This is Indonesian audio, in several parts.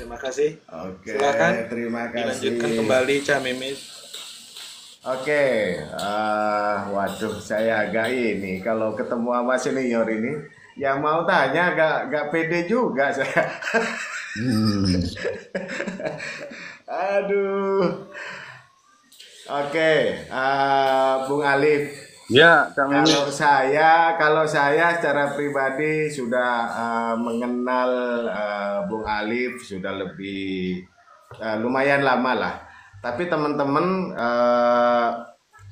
Terima kasih. Oke, Silakan terima dilanjutkan kasih. kembali Cak Mimin. Oke, waduh saya agak ini kalau ketemu sama senior ini, yang mau tanya agak pede juga saya. Hmm. Aduh. Oke, Bung Alif. Ya, Kak Mimi. Kalau saya secara pribadi sudah mengenal Bung Alif sudah lebih lumayan lama lah. Tapi teman-teman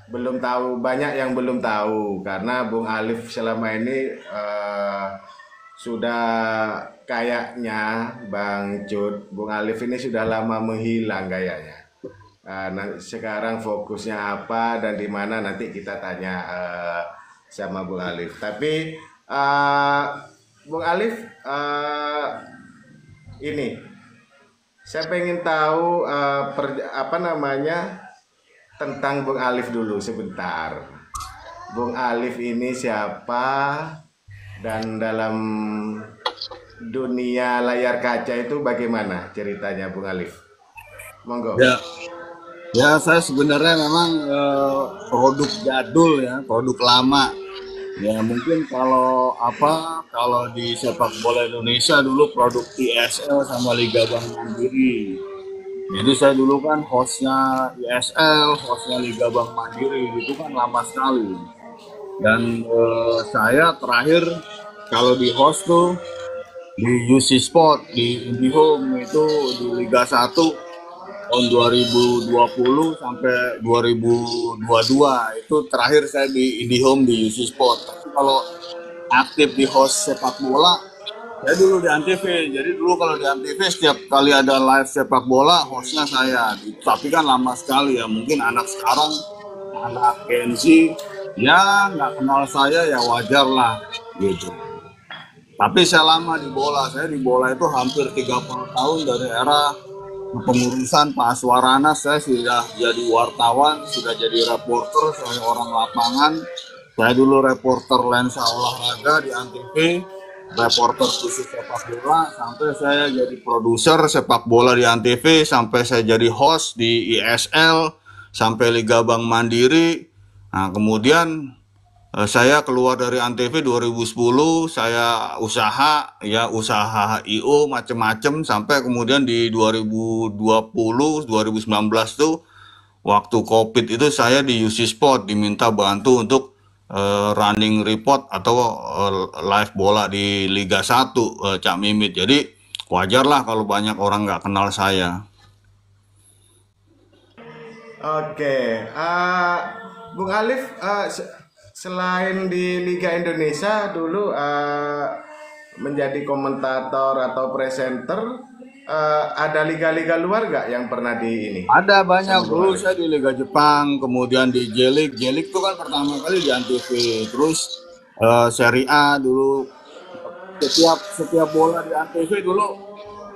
belum tahu, banyak yang belum tahu karena Bung Alif selama ini sudah kayaknya Bang Cut, Bung Alif ini sudah lama menghilang kayaknya. Sekarang fokusnya apa dan di mana nanti kita tanya sama Bung Alif. Tapi Bung Alif ini saya pengen tahu apa namanya tentang Bung Alif dulu sebentar. Bung Alif ini siapa dan dalam dunia layar kaca itu bagaimana ceritanya Bung Alif? Monggo. Ya, ya saya sebenarnya memang produk jadul ya, produk lama. Ya mungkin kalau di sepak bola Indonesia dulu produk ISL sama Liga Bank Mandiri. Jadi saya dulu kan hostnya ISL, hostnya Liga Bank Mandiri, itu kan lama sekali. Dan saya terakhir kalau di host tuh di UC Sport di IndiHome itu di Liga 1 tahun 2020 sampai 2022 itu terakhir saya di IndiHome di UC Sport. Tapi kalau aktif di host sepak bola saya dulu di Antv. Jadi dulu kalau di Antv setiap kali ada live sepak bola hostnya saya. Tapi kan lama sekali ya. Mungkin anak sekarang anak Gen Z ya nggak kenal saya ya wajar lah gitu. Tapi saya lama di bola. Saya di bola itu hampir 30 tahun dari era kepengurusan Pak Aswarana. Saya sudah jadi wartawan, sudah jadi reporter, saya orang lapangan. Saya dulu reporter lensa olahraga di Antv, reporter khusus sepak bola, sampai saya jadi produser sepak bola di Antv, sampai saya jadi host di ISL, sampai Liga Bank Mandiri. Nah, kemudian saya keluar dari Antv 2010, saya usaha IO macem-macem sampai kemudian di 2020, 2019 tuh waktu Covid itu saya di UC Sport diminta bantu untuk running report atau live bola di Liga 1 Cak Mimit. Jadi wajar lah kalau banyak orang nggak kenal saya. Oke, Bung Alif, selain di Liga Indonesia dulu menjadi komentator atau presenter, ada liga-liga luar nggak yang pernah di ini? Ada banyak Sama Bung dulu Alif? saya di Liga Jepang, kemudian di J-League. J-League itu kan pertama kali di Antv. Terus Serie A dulu setiap bola di Antv dulu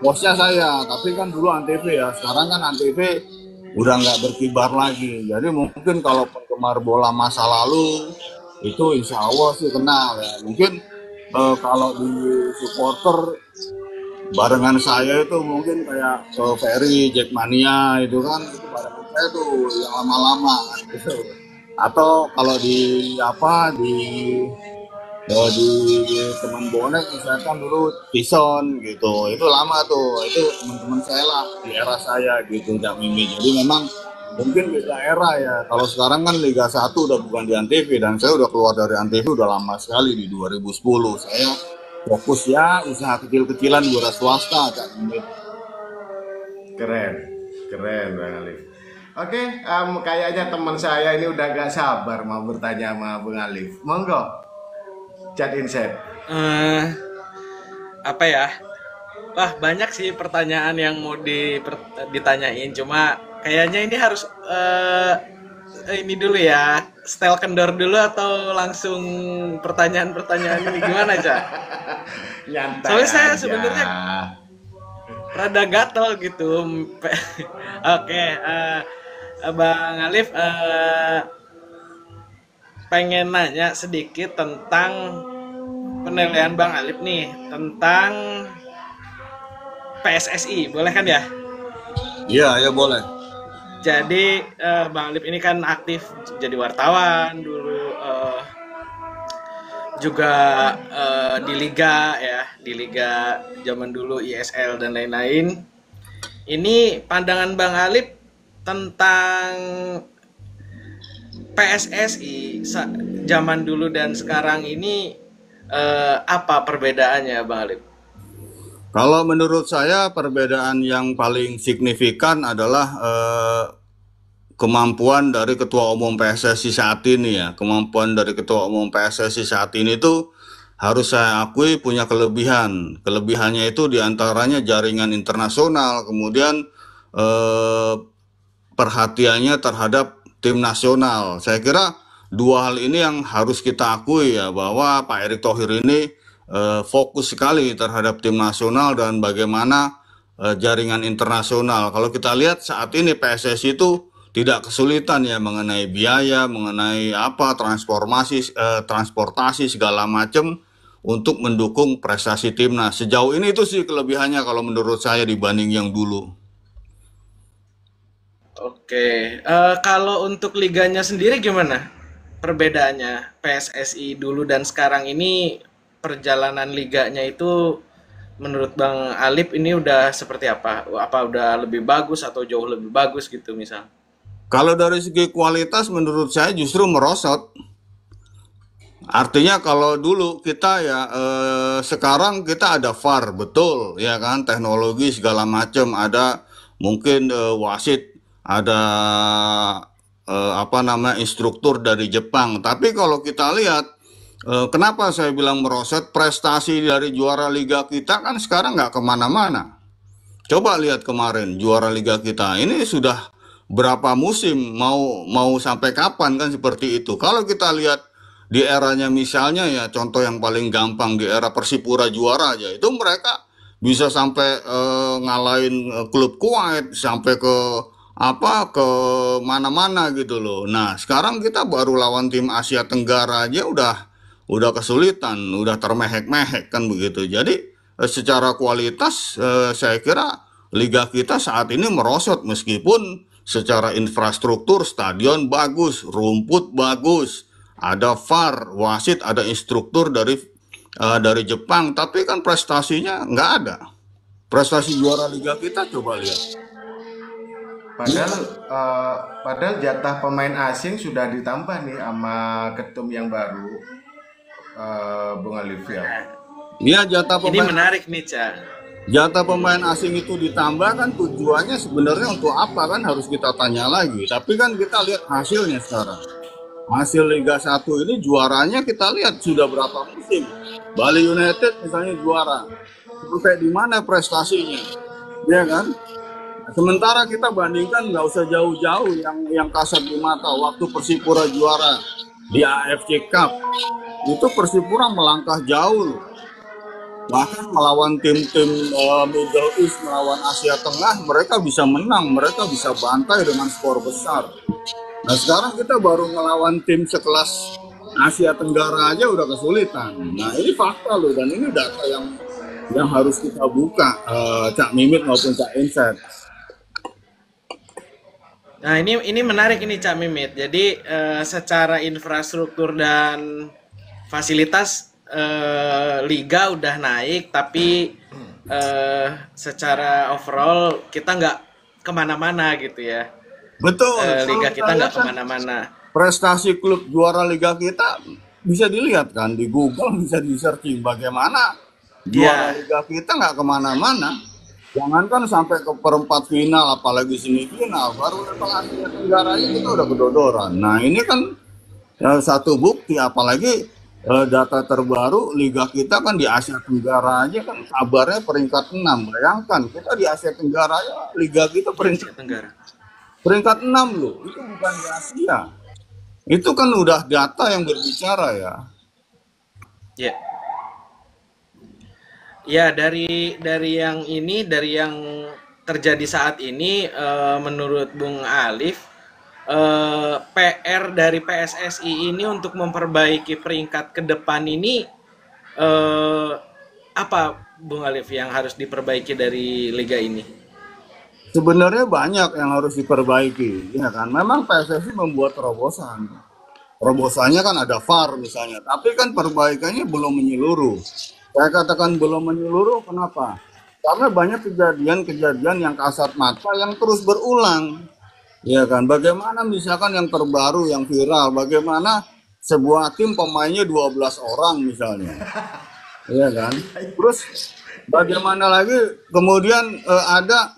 bosnya saya, tapi kan dulu Antv ya. Sekarang kan Antv udah nggak berkibar lagi. Jadi mungkin kalau penggemar bola masa lalu itu insya Allah sih kenal ya. Mungkin kalau di supporter barengan saya itu mungkin kayak Ferry, Jackmania itu kan itu barengan saya tuh yang lama-lama gitu. Atau kalau di teman bonek misalkan dulu Tison gitu, itu lama tuh, itu teman-teman saya lah di era saya gitu Cak Mimi. Jadi memang mungkin beda era ya. Kalau sekarang kan Liga 1 udah bukan di Antv dan saya udah keluar dari Antv udah lama sekali di 2010. Saya fokus ya usaha kecil-kecilan wira swasta Cak Mimi. Keren, keren Bang Alif. Oke, kayaknya teman saya ini udah gak sabar mau bertanya sama Bung Alif. Monggo, chat insight. Eh, apa ya? Wah, banyak sih pertanyaan yang mau ditanyain. Cuma kayaknya ini harus ini dulu ya, style kendor dulu atau langsung pertanyaan-pertanyaan ini gimana, Cak? Nyantai Soalnya saya aja. sebenarnya rada gatel gitu. Oke, Bang Alif pengen nanya sedikit tentang penilaian Bang Alif nih tentang PSSI, boleh kan ya? Iya, ya boleh. Jadi Bang Alip ini kan aktif jadi wartawan dulu, juga di liga ya, di liga zaman dulu ISL dan lain-lain. Ini pandangan Bang Alip tentang PSSI zaman dulu dan sekarang ini, apa perbedaannya Bang Alip? Kalau menurut saya perbedaan yang paling signifikan adalah kemampuan dari Ketua Umum PSSI saat ini ya. Kemampuan dari Ketua Umum PSSI saat ini itu harus saya akui punya kelebihan. Kelebihannya itu diantaranya jaringan internasional, kemudian perhatiannya terhadap tim nasional. Saya kira dua hal ini yang harus kita akui ya, bahwa Pak Erick Thohir ini fokus sekali terhadap tim nasional dan bagaimana jaringan internasional. Kalau kita lihat saat ini PSSI itu tidak kesulitan ya mengenai biaya, mengenai transportasi segala macam untuk mendukung prestasi timnas. Sejauh ini itu sih kelebihannya kalau menurut saya dibanding yang dulu. Oke, kalau untuk liganya sendiri gimana perbedaannya PSSI dulu dan sekarang ini, perjalanan liganya itu menurut Bang Alip ini udah seperti apa? Apa udah lebih bagus atau jauh lebih bagus gitu misal? Kalau dari segi kualitas menurut saya justru merosot. Artinya kalau dulu kita ya sekarang kita ada VAR, betul ya kan, teknologi segala macam ada, mungkin wasit ada instruktur dari Jepang. Tapi kalau kita lihat kenapa saya bilang merosot, prestasi dari juara liga kita kan sekarang nggak kemana-mana. Coba lihat kemarin juara liga kita ini sudah berapa musim, mau sampai kapan kan seperti itu. Kalau kita lihat di eranya misalnya ya, contoh yang paling gampang di era Persipura juara aja, itu mereka bisa sampai ngalahin klub Kuwait sampai ke mana-mana gitu loh. Nah, sekarang kita baru lawan tim Asia Tenggara aja udah kesulitan, udah termehek-mehek kan begitu. Jadi secara kualitas saya kira liga kita saat ini merosot, meskipun secara infrastruktur stadion bagus, rumput bagus, ada VAR, wasit, ada instruktur dari Jepang, tapi kan prestasinya nggak ada. Prestasi juara liga kita coba lihat. Padahal jatah pemain asing sudah ditambah nih sama ketum yang baru, Bung Alif ya. Iya, Ini menarik nih, Cak. Jatah pemain asing itu ditambah kan tujuannya sebenarnya untuk apa kan harus kita tanya lagi. Tapi kan kita lihat hasilnya sekarang. Hasil Liga 1 ini juaranya kita lihat sudah berapa musim. Bali United misalnya juara. Sampai di mana prestasinya? Ya kan? Sementara kita bandingkan nggak usah jauh-jauh yang kasat di mata, waktu Persipura juara di AFC Cup. Itu Persipura melangkah jauh loh. Bahkan melawan tim-tim Middle East, melawan Asia Tengah, mereka bisa menang, mereka bisa bantai dengan skor besar. Nah sekarang kita baru ngelawan tim sekelas Asia Tenggara aja udah kesulitan. Nah ini fakta loh, dan ini data yang harus kita buka, Cak Mimit maupun Cak Inset. Nah ini menarik ini Cak Mimit. Jadi secara infrastruktur dan fasilitas liga udah naik, tapi secara overall kita nggak kemana-mana gitu ya. Betul. Liga kita nggak kemana-mana. Prestasi klub juara liga kita bisa dilihat kan di Google, bisa di searching bagaimana juara liga kita nggak kemana-mana. Jangankan sampai ke perempat final, apalagi semifinal, baru level Asia Tenggara kita udah kedodoran. Nah ini kan satu bukti, apalagi data terbaru liga kita kan di Asia Tenggara aja kan kabarnya peringkat 6. Bayangkan kita di Asia Tenggara aja liga kita peringkat 6 loh. Itu bukan di Asia. Itu kan udah data yang berbicara ya. Ya. Ya, dari yang terjadi saat ini, menurut Bung Alif, PR dari PSSI ini untuk memperbaiki peringkat ke depan ini, apa Bung Alif yang harus diperbaiki dari liga ini? Sebenarnya banyak yang harus diperbaiki, ya kan? Memang PSSI membuat terobosan. Terobosannya kan ada VAR misalnya, tapi kan perbaikannya belum menyeluruh. Saya katakan belum menyeluruh, kenapa? Karena banyak kejadian-kejadian yang kasat mata yang terus berulang. Ya kan, bagaimana misalkan yang terbaru, yang viral, bagaimana sebuah tim pemainnya 12 orang misalnya. Iya kan? Terus bagaimana lagi kemudian ada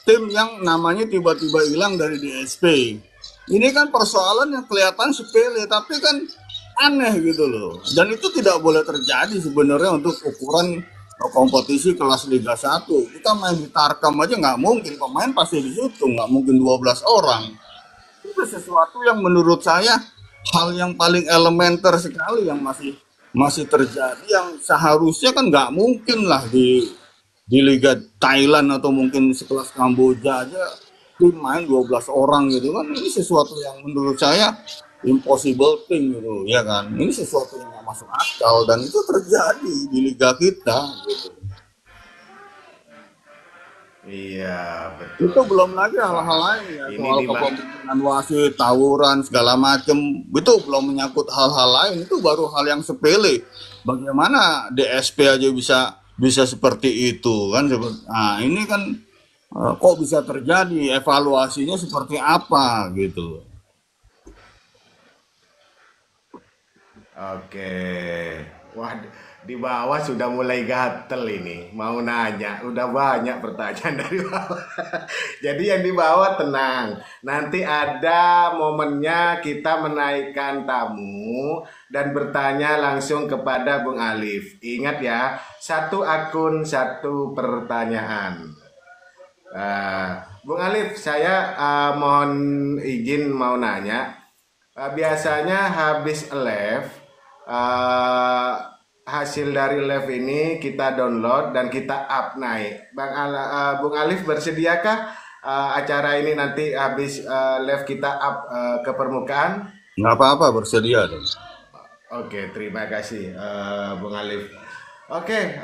tim yang namanya tiba-tiba hilang dari DSP. Ini kan persoalan yang kelihatan sepele, tapi kan aneh gitu loh. Dan itu tidak boleh terjadi sebenarnya untuk ukuran kompetisi kelas Liga 1. Kita main di Tarkam aja nggak mungkin, pemain pasti di situ, nggak mungkin 12 orang. Itu sesuatu yang menurut saya hal yang paling elementer sekali yang masih terjadi, yang seharusnya kan nggak mungkin lah di Liga Thailand atau mungkin sekelas Kamboja aja tim main 12 orang gitu kan. Ini sesuatu yang menurut saya impossible thing gitu, ya kan. Ini sesuatu yang nggak masuk akal dan itu terjadi di liga kita gitu. Iya, Itu betul. belum lagi hal-hal lain ya, Ini soal di kepemimpinan wasit, tawuran segala macem. Itu belum menyangkut hal-hal lain, itu baru hal yang sepele. Bagaimana DSP aja bisa seperti itu kan? Nah, ini kan kok bisa terjadi? Evaluasinya seperti apa gitu? Oke. Wah, di bawah sudah mulai gatel ini. Mau nanya, udah banyak pertanyaan dari bawah. Jadi yang di bawah tenang. Nanti ada momennya kita menaikkan tamu dan bertanya langsung kepada Bung Alif. Ingat ya, satu akun satu pertanyaan. Bung Alif, saya mohon izin mau nanya. Biasanya habis live, hasil dari live ini kita download dan kita up naik. Bung Alif bersediakah acara ini nanti habis live kita up ke permukaan? Nggak apa-apa, bersedia dong. Oke, terima kasih Bung Alif. Oke,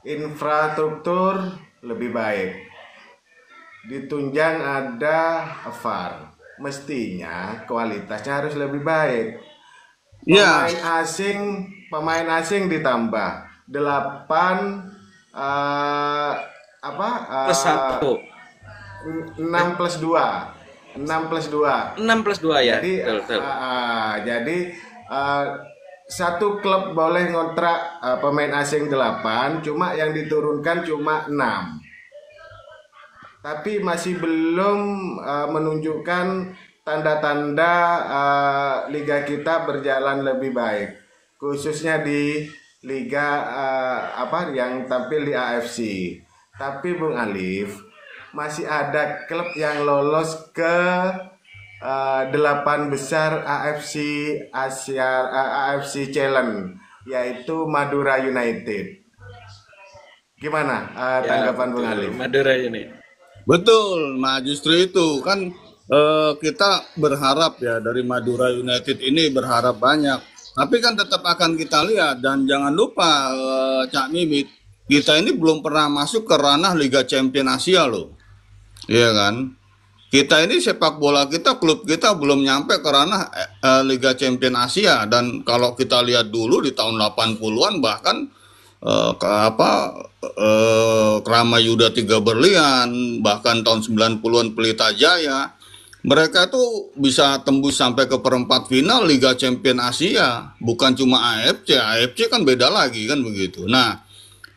infrastruktur lebih baik. Ditunjang ada VAR. Mestinya kualitasnya harus lebih baik. Ya, Pemain asing ditambah 8 Plus 1. 6 plus 2. 6 plus 2. 6 plus 2 ya. Jadi Betul. jadi satu klub boleh ngontrak pemain asing 8, cuma yang diturunkan cuma 6. Tapi masih belum menunjukkan tanda-tanda liga kita berjalan lebih baik, khususnya di liga yang tampil di AFC. Tapi Bung Alif, masih ada klub yang lolos ke 8 besar AFC Challenge, yaitu Madura United. Gimana tanggapan Bung Alif? Madura ini. betul. Nah, justru itu kan kita berharap ya dari Madura United ini berharap banyak. Tapi kan tetap akan kita lihat dan jangan lupa Cak Mimit, kita ini belum pernah masuk ke ranah Liga Champion Asia loh. Iya kan? Kita ini sepak bola kita, klub kita belum nyampe ke ranah Liga Champion Asia. Dan kalau kita lihat dulu di tahun 80-an bahkan Krama Yuda 3 Berlian, bahkan tahun 90-an Pelita Jaya, mereka tuh bisa tembus sampai ke perempat final Liga Champion Asia, bukan cuma AFC. AFC kan beda lagi kan begitu. Nah,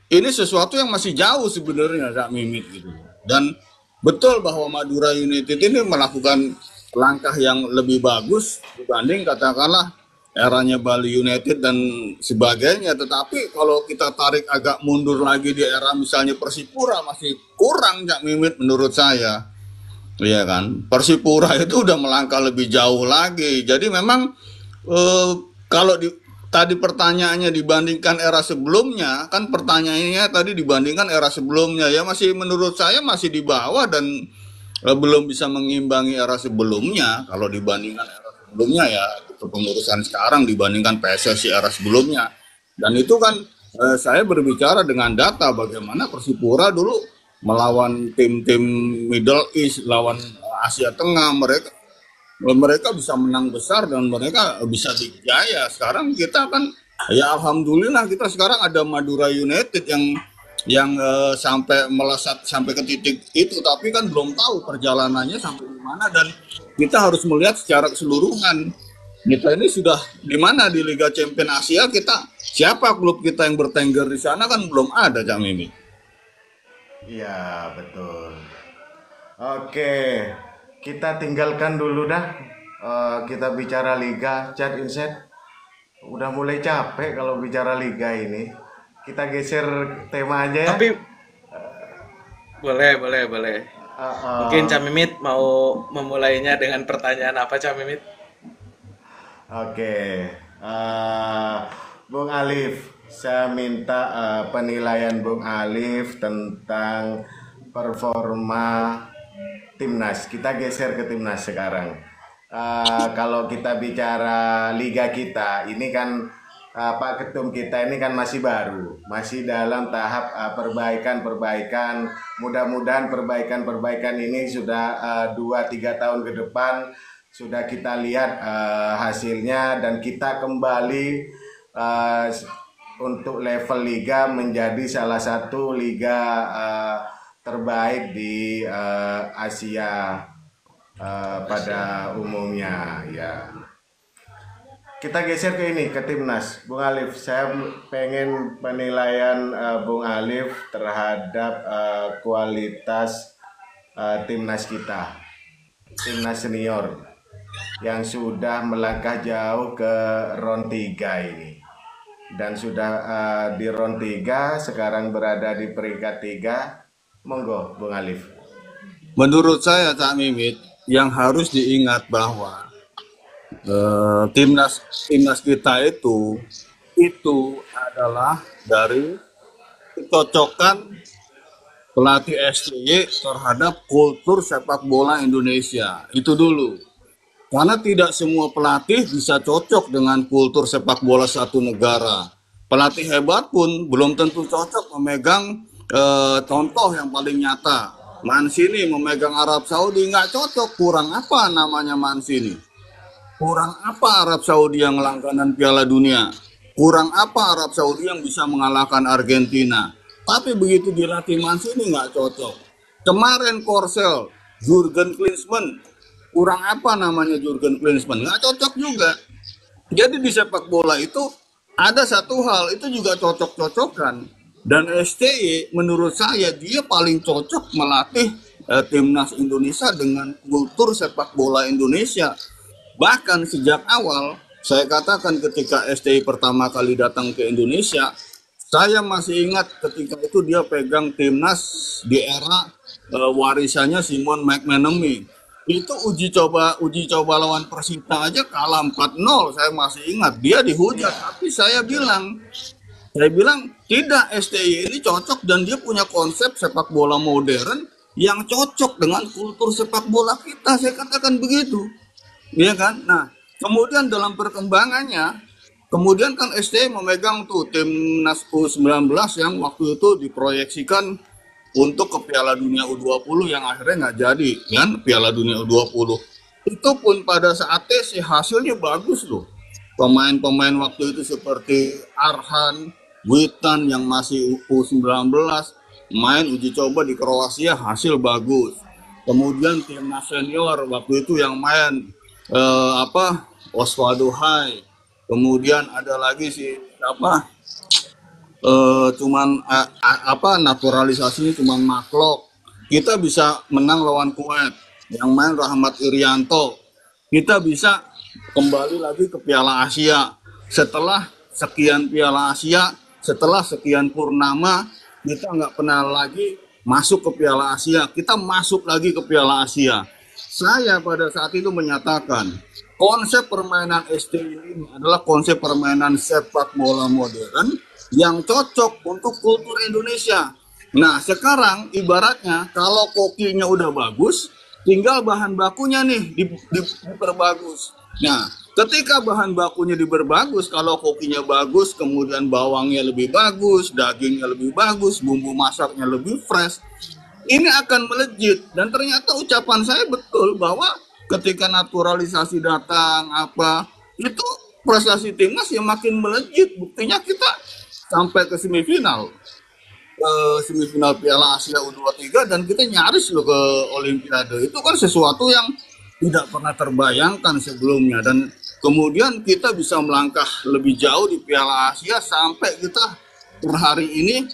ini sesuatu yang masih jauh sebenarnya Kak Mimit gitu. Dan betul bahwa Madura United ini melakukan langkah yang lebih bagus dibanding katakanlah eranya Bali United dan sebagainya. Tetapi kalau kita tarik agak mundur lagi di era misalnya Persipura, masih kurang Cak Mimit menurut saya. Iya kan? Persipura itu udah melangkah lebih jauh lagi. Jadi memang kalau tadi pertanyaannya dibandingkan era sebelumnya, kan pertanyaannya tadi dibandingkan era sebelumnya, ya masih menurut saya masih di bawah dan belum bisa mengimbangi era sebelumnya kalau dibandingkan era sebelumnya ya gitu. kepengurusan sekarang dibandingkan PSSI era sebelumnya. Dan itu kan saya berbicara dengan data bagaimana Persipura dulu melawan tim-tim Middle East, lawan Asia Tengah, mereka bisa menang besar dan mereka bisa dijaya. Sekarang kita kan ya alhamdulillah kita sekarang ada Madura United yang sampai melesat sampai ke titik itu, tapi kan belum tahu perjalanannya sampai di mana dan kita harus melihat secara keseluruhan. Kita ini sudah di mana di Liga Champions Asia, kita siapa klub kita yang bertengger di sana kan belum ada, Cak Mimi. Iya, betul. Oke, kita tinggalkan dulu dah. Kita bicara liga, chat inset. Udah mulai capek kalau bicara liga ini. Kita geser tema aja ya. Tapi boleh. Mungkin Cak Mimit mau memulainya dengan pertanyaan apa, Cak Mimit? Oke, Bung Alif, saya minta penilaian Bung Alif tentang performa timnas. Kita geser ke timnas sekarang. Kalau kita bicara liga kita, ini kan Pak Ketum kita ini kan masih baru, masih dalam tahap perbaikan. Mudah-mudahan perbaikan ini sudah 2-3 tahun ke depan sudah kita lihat hasilnya dan kita kembali untuk level liga menjadi salah satu liga terbaik di Asia pada umumnya ya. Kita geser ke ini, ke timnas. Bung Alif, saya pengen penilaian Bung Alif terhadap kualitas timnas kita, timnas senior yang sudah melangkah jauh ke round 3 ini. Dan sudah di round 3, sekarang berada di peringkat 3. Monggo, Bung Alif. Menurut saya, Cak Mimit, yang harus diingat bahwa timnas kita itu adalah dari kecocokan pelatih STY terhadap kultur sepak bola Indonesia. Itu dulu. Karena tidak semua pelatih bisa cocok dengan kultur sepak bola satu negara. Pelatih hebat pun belum tentu cocok memegang contoh yang paling nyata. Mancini memegang Arab Saudi nggak cocok. Kurang apa namanya Mancini? Kurang apa Arab Saudi yang langganan Piala Dunia? Kurang apa Arab Saudi yang bisa mengalahkan Argentina? Tapi begitu dilatih Mancini nggak cocok. Kemarin Korsel, Jurgen Klinsmann, kurang apa namanya Jurgen Klinsmann? Nggak cocok juga. Jadi di sepak bola itu ada satu hal, itu juga cocok-cocokan. Dan STY menurut saya dia paling cocok melatih timnas Indonesia dengan kultur sepak bola Indonesia. Bahkan sejak awal, saya katakan ketika STY pertama kali datang ke Indonesia, saya masih ingat ketika itu dia pegang timnas di era warisannya Simon McManamy. Itu uji coba lawan Persita aja kalah 4-0, saya masih ingat. Dia dihujat, tapi saya bilang tidak, STY ini cocok dan dia punya konsep sepak bola modern yang cocok dengan kultur sepak bola kita, saya katakan begitu. Iya kan? Nah, kemudian dalam perkembangannya, kemudian kan STY memegang tuh timnas U19 yang waktu itu diproyeksikan untuk ke Piala Dunia U20 yang akhirnya nggak jadi, kan? Piala Dunia U20. Itu pun pada saat tes hasilnya bagus loh. Pemain-pemain waktu itu seperti Arhan, Witan yang masih U19, main uji coba di Kroasia hasil bagus. Kemudian timnas senior waktu itu yang main Osvaldo Hai. Kemudian ada lagi naturalisasinya cuman Maklok. Kita bisa menang lawan Kuwait yang main Rahmat Irianto. Kita bisa kembali lagi ke Piala Asia setelah sekian Piala Asia, setelah sekian purnama, kita nggak pernah lagi masuk ke Piala Asia. Kita masuk lagi ke Piala Asia. Saya pada saat itu menyatakan konsep permainan STY ini adalah konsep permainan sepak bola modern yang cocok untuk kultur Indonesia. Nah, sekarang ibaratnya kalau kokinya udah bagus, tinggal bahan bakunya nih diperbagus. Nah, Ketika bahan bakunya diperbagus, kalau kokinya bagus, kemudian bawangnya lebih bagus, dagingnya lebih bagus, bumbu masaknya lebih fresh, ini akan melejit. Dan ternyata ucapan saya betul bahwa ketika naturalisasi datang itu prestasi timnas yang makin melejit. Buktinya kita sampai ke semifinal Piala Asia U23 dan kita nyaris loh ke Olimpiade. Itu kan sesuatu yang tidak pernah terbayangkan sebelumnya, dan kemudian kita bisa melangkah lebih jauh di Piala Asia sampai kita per hari ini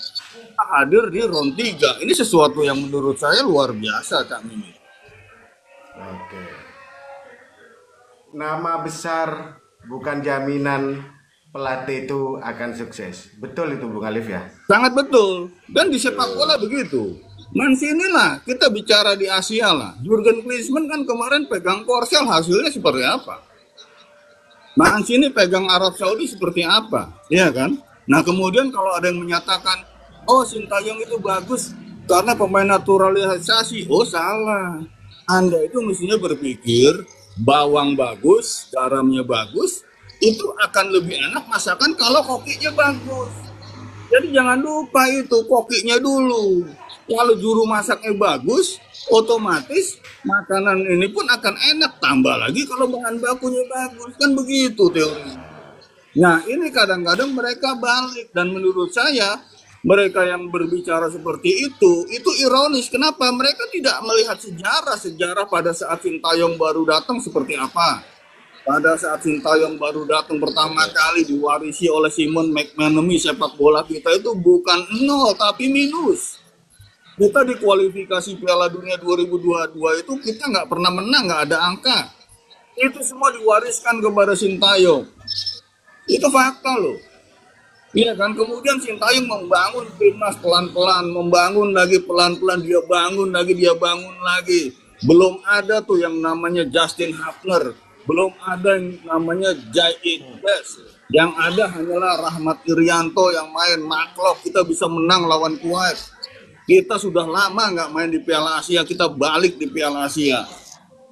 hadir di round 3. Ini sesuatu yang menurut saya luar biasa, Kak Mimi. Oke. Nama besar bukan jaminan pelatih itu akan sukses. Betul itu Bung Alif ya? Sangat betul. Dan di sepak bola begitu. Mancini lah, kita bicara di Asia lah. Jurgen Klinsmann kan kemarin pegang Korsel, hasilnya seperti apa? Mancini pegang Arab Saudi seperti apa? Iya kan? Nah kemudian kalau ada yang menyatakan, oh Sintayong itu bagus karena pemain naturalisasi. Oh salah. Anda itu mestinya berpikir bawang bagus, garamnya bagus, itu akan lebih enak masakan kalau kokinya bagus. Jadi jangan lupa itu kokinya dulu. Kalau juru masaknya bagus, otomatis makanan ini pun akan enak. Tambah lagi kalau bahan bakunya bagus. Kan begitu teori. Nah ini kadang-kadang mereka balik. Dan menurut saya mereka yang berbicara seperti itu ironis. Kenapa? Mereka tidak melihat sejarah pada saat Sintayong baru datang seperti apa. Pada saat Sintayong baru datang pertama kali diwarisi oleh Simon McManamy, sepak bola kita itu bukan 0 tapi minus. Kita di kualifikasi Piala Dunia 2022 itu kita nggak pernah menang, nggak ada angka. Itu semua diwariskan kepada Sintayong. Itu fakta loh. Iya kan, kemudian Sintayong membangun timnas pelan-pelan, membangun lagi pelan-pelan, dia bangun lagi. Belum ada tuh yang namanya Justin Hapner, belum ada yang namanya Jai Idbes. Yang ada hanyalah Rahmat Irianto yang main maklok, kita bisa menang lawan Kuwait. Kita sudah lama nggak main di Piala Asia, kita balik di Piala Asia.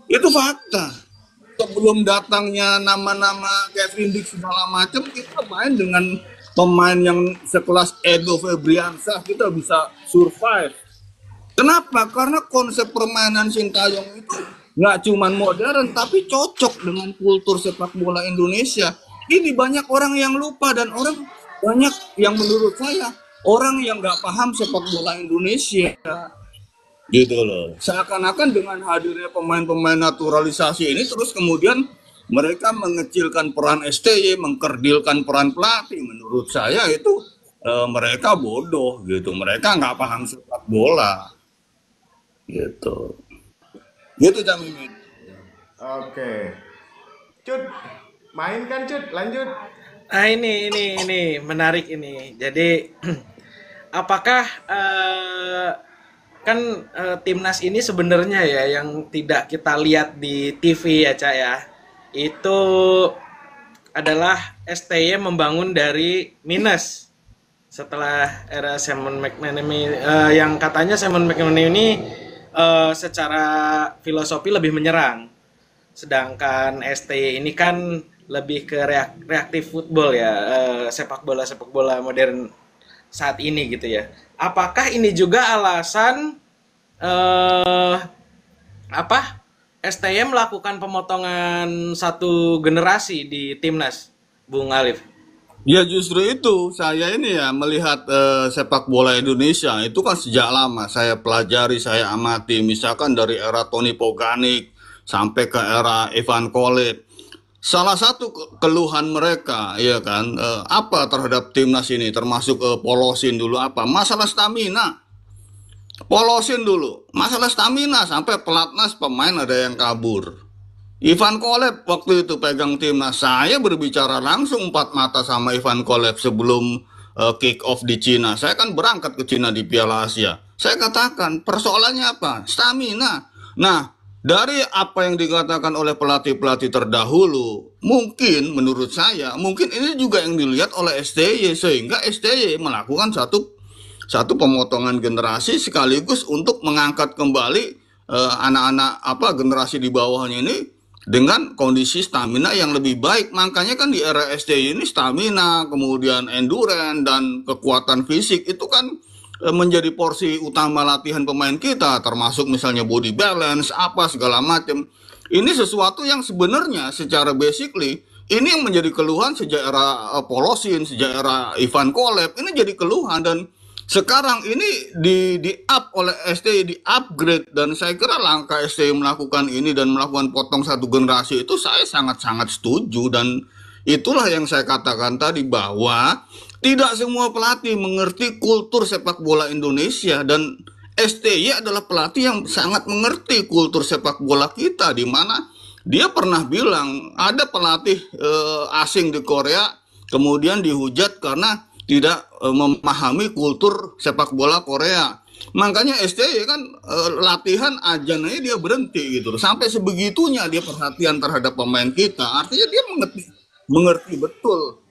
Itu fakta. Sebelum datangnya nama-nama Kevin Dix segala macam, kita main dengan pemain yang sekelas Edo Febriansah, kita bisa survive. Kenapa? Karena konsep permainan Sintayong itu nggak cuma modern, tapi cocok dengan kultur sepak bola Indonesia. Ini banyak orang yang lupa dan orang banyak yang menurut saya orang yang nggak paham sepak bola Indonesia, gitu loh. Seakan-akan dengan hadirnya pemain-pemain naturalisasi ini terus kemudian mereka mengecilkan peran STY, mengkerdilkan peran pelatih. Menurut saya itu mereka bodoh, gitu. Mereka nggak paham sepak bola, gitu. Gitu Cak Mimin. Oke. Cut, main kan Cut, lanjut. Nah ini menarik ini. Jadi apakah kan timnas ini sebenarnya ya yang tidak kita lihat di TV ya Cak ya, itu adalah STY membangun dari minus setelah era Simon McManamy, yang katanya Simon McManamy ini secara filosofi lebih menyerang, sedangkan STY ini kan lebih ke reaktif football ya, sepak bola modern saat ini gitu ya. Apakah ini juga alasan STY melakukan pemotongan satu generasi di timnas, Bung Alif? Ya justru itu, saya ini ya melihat sepak bola Indonesia itu kan sejak lama saya pelajari, saya amati, misalkan dari era Tony Poganik sampai ke era Ivan Kolev. Salah satu keluhan mereka ya kan apa terhadap timnas ini, termasuk Polosin dulu, apa masalah stamina. Polosin dulu masalah stamina, sampai pelatnas pemain ada yang kabur. Ivan Kolev waktu itu pegang timnas, saya berbicara langsung empat mata sama Ivan Kolev sebelum kick off di Cina. Saya kan berangkat ke Cina di Piala Asia. Saya katakan persoalannya apa? Stamina. Nah, dari apa yang dikatakan oleh pelatih-pelatih terdahulu, mungkin menurut saya, mungkin ini juga yang dilihat oleh STY, sehingga STY melakukan satu pemotongan generasi sekaligus untuk mengangkat kembali anak-anak generasi di bawahnya ini dengan kondisi stamina yang lebih baik. Makanya kan di era STY ini stamina, kemudian endurance dan kekuatan fisik itu kan menjadi porsi utama latihan pemain kita, termasuk misalnya body balance, apa segala macam. Ini sesuatu yang sebenarnya secara basically ini yang menjadi keluhan sejak era Polosin, sejak era Ivan Kolev, ini jadi keluhan dan sekarang ini di up oleh STY, di upgrade, dan saya kira langkah STY melakukan ini dan melakukan potong satu generasi itu saya sangat-sangat setuju, dan itulah yang saya katakan tadi bahwa tidak semua pelatih mengerti kultur sepak bola Indonesia, dan STY adalah pelatih yang sangat mengerti kultur sepak bola kita, di mana dia pernah bilang ada pelatih asing di Korea kemudian dihujat karena tidak memahami kultur sepak bola Korea. Makanya STY kan latihan ajannya dia berhenti gitu. Sampai sebegitunya dia perhatian terhadap pemain kita. Artinya dia mengerti betul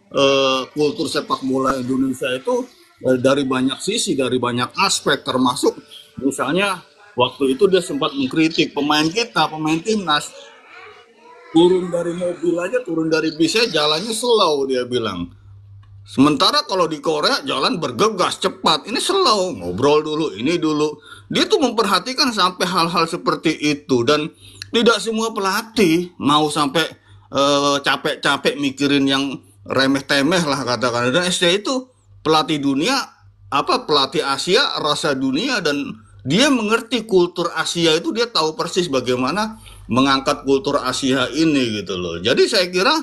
kultur sepak bola Indonesia itu dari banyak sisi, dari banyak aspek, termasuk misalnya waktu itu dia sempat mengkritik pemain kita, pemain timnas, turun dari mobil aja, turun dari bisnya jalannya slow, dia bilang. Sementara kalau di Korea jalan bergegas cepat, ini slow, ngobrol dulu, ini dulu. Dia tuh memperhatikan sampai hal-hal seperti itu, dan tidak semua pelatih mau sampai capek-capek mikirin yang remeh-temeh lah katakan. Dan STY itu pelatih dunia, pelatih Asia rasa dunia, dan dia mengerti kultur Asia itu, dia tahu persis bagaimana mengangkat kultur Asia ini gitu loh. Jadi saya kira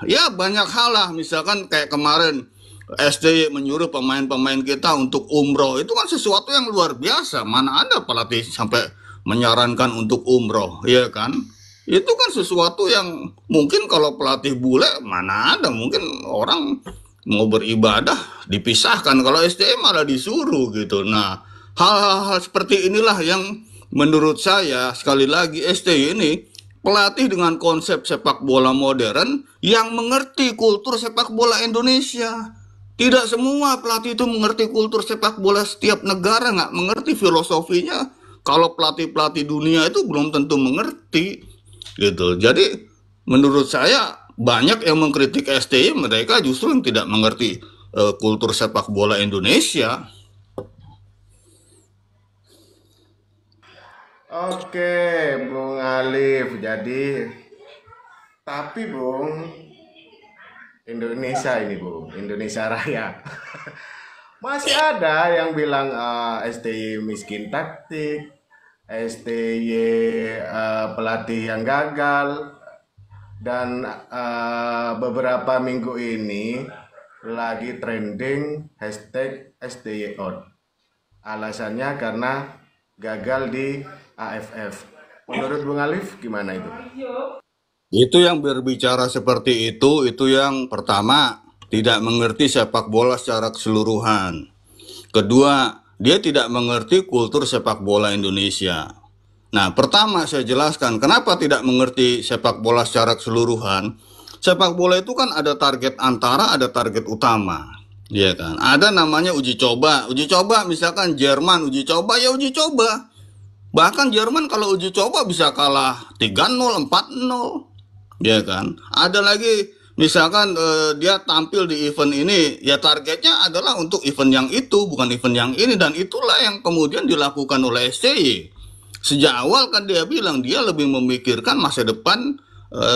ya banyak hal lah, misalkan kayak kemarin STY menyuruh pemain-pemain kita untuk umroh, itu kan sesuatu yang luar biasa. Mana ada pelatih sampai menyarankan untuk umroh, ya kan? Itu kan sesuatu yang mungkin kalau pelatih bule mana ada, mungkin orang mau beribadah dipisahkan, kalau STY malah disuruh gitu. Nah, hal-hal seperti inilah yang menurut saya, sekali lagi, STY ini pelatih dengan konsep sepak bola modern yang mengerti kultur sepak bola Indonesia. Tidak semua pelatih itu mengerti kultur sepak bola setiap negara, nggak mengerti filosofinya. Kalau pelatih-pelatih dunia itu belum tentu mengerti, gitu. Jadi menurut saya banyak yang mengkritik STY, mereka justru yang tidak mengerti kultur sepak bola Indonesia. Oke, Bung Alif. Jadi, tapi Bung, Indonesia ini Bung, Indonesia Raya. Masih ada yang bilang STY miskin taktik, STY pelatih yang gagal, dan beberapa minggu ini lagi trending hashtag STY out. Alasannya karena gagal di AFF. Menurut Bung Alif gimana itu? Itu yang berbicara seperti itu yang pertama tidak mengerti sepak bola secara keseluruhan. Kedua, dia tidak mengerti kultur sepak bola Indonesia. Nah, pertama saya jelaskan kenapa tidak mengerti sepak bola secara keseluruhan. Sepak bola itu kan ada target antara, ada target utama. Iya kan? Ada namanya uji coba. Uji coba misalkan Jerman uji coba, ya uji coba. Bahkan Jerman kalau uji coba bisa kalah 3-0, 4-0. Ya kan? Ada lagi misalkan dia tampil di event ini, ya targetnya adalah untuk event yang itu, bukan event yang ini, dan itulah yang kemudian dilakukan oleh STY. Sejak awal kan dia bilang dia lebih memikirkan masa depan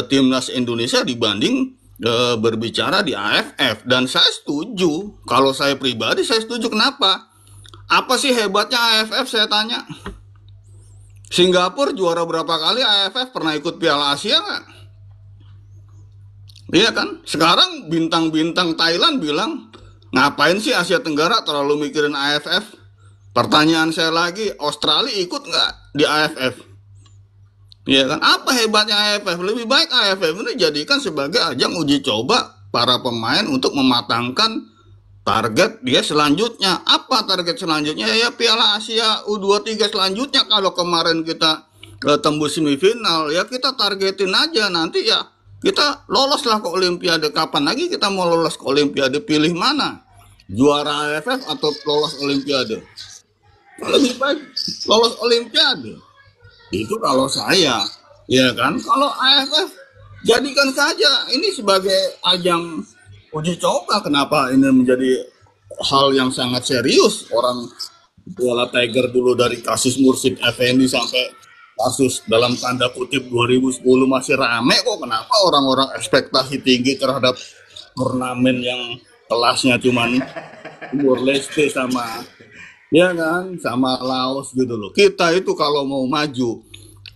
timnas Indonesia dibanding berbicara di AFF, dan saya setuju. Kalau saya pribadi saya setuju. Kenapa? Apa sih hebatnya AFF, saya tanya? Singapura juara berapa kali AFF, pernah ikut Piala Asia nggak? Iya kan? Sekarang bintang-bintang Thailand bilang, ngapain sih Asia Tenggara terlalu mikirin AFF? Pertanyaan saya lagi, Australia ikut nggak di AFF? Iya kan? Apa hebatnya AFF? Lebih baik AFF ini jadikan sebagai ajang uji coba para pemain untuk mematangkan target dia selanjutnya. Apa target selanjutnya? Ya Piala Asia U23 selanjutnya. Kalau kemarin kita tembus semifinal, ya kita targetin aja nanti ya kita loloslah ke Olimpiade. Kapan lagi kita mau lolos ke Olimpiade? Pilih mana? Juara AFF atau lolos Olimpiade? Lebih baik lolos Olimpiade. Itu kalau saya. Ya kan? Kalau AFF jadikan saja ini sebagai ajang uji coba, kenapa ini menjadi hal yang sangat serius. Orang Piala Tiger dulu dari kasus Mursid Effendi sampai kasus dalam tanda kutip 2010 masih rame kok, kenapa orang-orang ekspektasi tinggi terhadap turnamen yang kelasnya cuman Timur Leste sama, ya kan, sama Laos gitu loh. Kita itu kalau mau maju